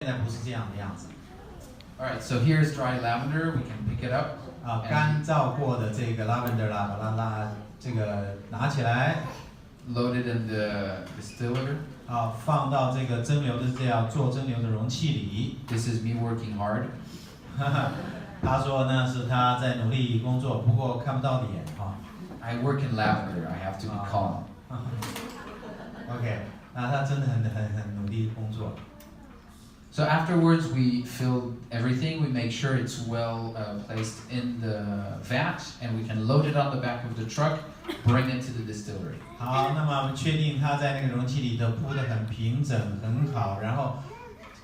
现在不是这样的样子。All right, so here's dry lavender. We can pick it up. 干燥过的这个 lavender 啦，把它这个拿起来 ，load it in the distiller. 放到这个蒸馏的这样做蒸馏的容器里。This is me working hard. 他说呢是他在努力工作，不过看不到脸I work in lavender. I have to be calm. OK， 那他真的很努力工作。So afterwards, we fill everything. We make sure it's well placed in the vat, and we can load it on the back of the truck, bring it to the distillery. 好，那么我们确定它在那个容器里头铺得很平整很好，然后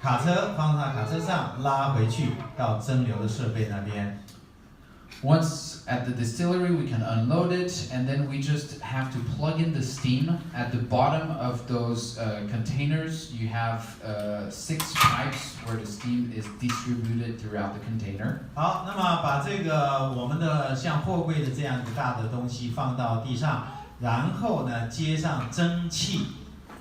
卡车放到卡车上拉回去到蒸馏的设备那边。Once at the distillery, we can unload it, and then we just have to plug in the steam. At the bottom of those containers, you have 6 pipes where the steam is distributed throughout the container. 好，那么把这个我们的像货柜的这样一个大的东西放到地上，然后呢接上蒸汽，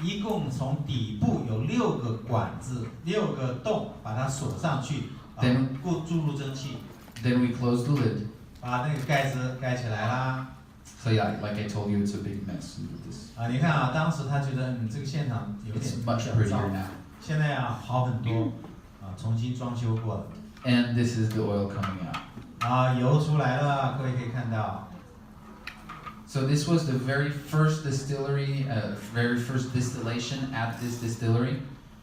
一共从底部有6个管子，6个洞，把它锁上去，注入蒸汽。Then we close the lid. 把那个盖子盖起来啦。So yeah, like I told you, it's a big mess. 你看当时他觉得这个现场有点 It's much prettier now. 现在好很多，重新装修过了。And this is the oil coming out. 油出来了，各位可以看到。So this was the very first distillery, very first distillation at this distillery.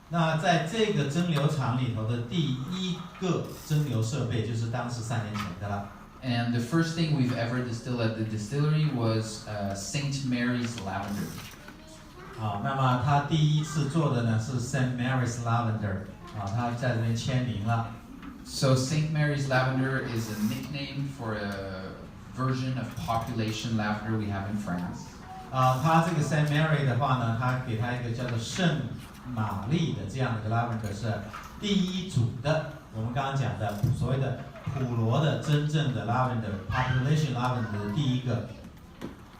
那在这个蒸馏厂里头的第一个蒸馏设备就是当时3年前的了。And the first thing we've ever distilled at the distillery was St. Mary's lavender. 那么他第一次做的呢是 St. Mary's lavender， 他在这边签名了。So St. Mary's lavender is a nickname for a version of population lavender we have in France. 他这个 St. Mary 的话呢，他给他一个叫做圣玛丽的这样的一个 lavender 是第一组的，我们刚刚讲的所谓的普罗的真正的 lavender population lavender 的第一个。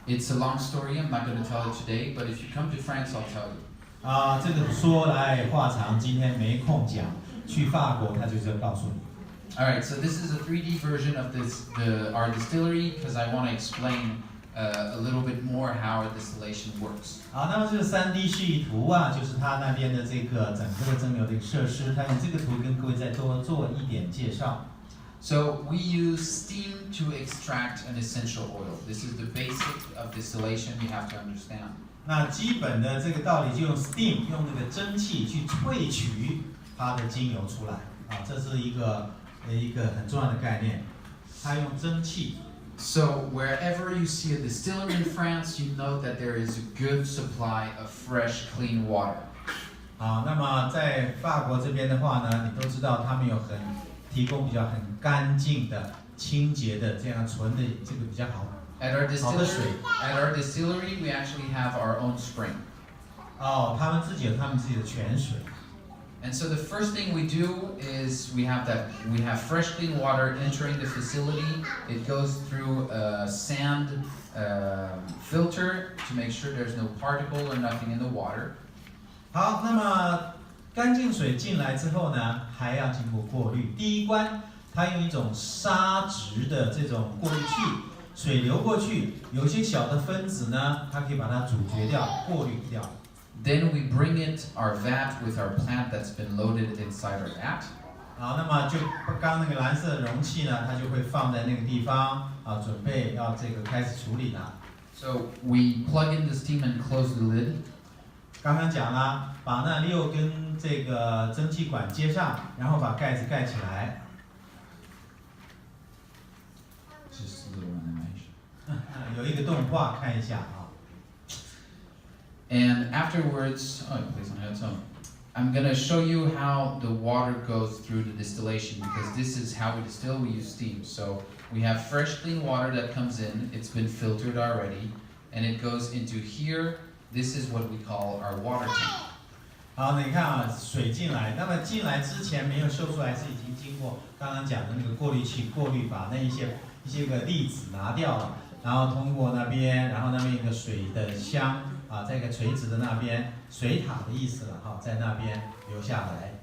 It's a long story. I'm not going to tell it today, but if you come to France, I'll tell you. 这个说来话长，今天没空讲。去法国，他就是要告诉你。All right, so this is a 3D version of our distillery because I want to explain a little bit more how our distillation works. 那么这个3D 示意图就是他那边的这个整个的蒸馏的一个设施，他用这个图跟各位再多做一点介绍。So we use steam to extract an essential oil. This is the basic of distillation you have to understand. 那基本的这个道理就用 steam 用那个蒸汽去萃取它的精油出来这是一个很重要的概念，它用蒸汽。So wherever you see a distillery in France, you know that there is a good supply of fresh, clean water. 那么在法国这边的话呢，你都知道他们有提供比较很干净的、清洁的这样纯的这个比较好的水。At our distillery, we actually have our own spring. 他们自己有他们自己的泉水。And so the first thing we do is we have fresh clean water entering the facility. It goes through a sand filter to make sure there's no particle or nothing in the water. 好，那么干净水进来之后呢，还要经过过滤。第一关，它用一种砂质的这种过滤器，水流过去，有些小的分子呢，它可以把它阻绝掉、过滤掉。Then we bring our vat with our plant that's been loaded inside our vat. 那么就刚那个蓝色的容器呢，它就会放在那个地方准备要这个开始处理了。So we plug in the steam and close the lid. 刚刚讲了，把那6根这个蒸汽管接上，然后把盖子盖起来。Just a little animation. 有一个动画，看一下And afterwards, I'm going to show you how the water goes through the distillation because this is how we distill. We use steam. So we have fresh, clean water that comes in. It's been filtered already, and it goes into here. This is what we call our water tank. 好，你看水进来，那么进来之前没有秀出来，是已经经过刚刚讲的那个过滤器过滤，把那一些个粒子拿掉了，然后通过那边，然后那边一个水的箱在一个垂直的那边，水塔的意思了在那边流下来。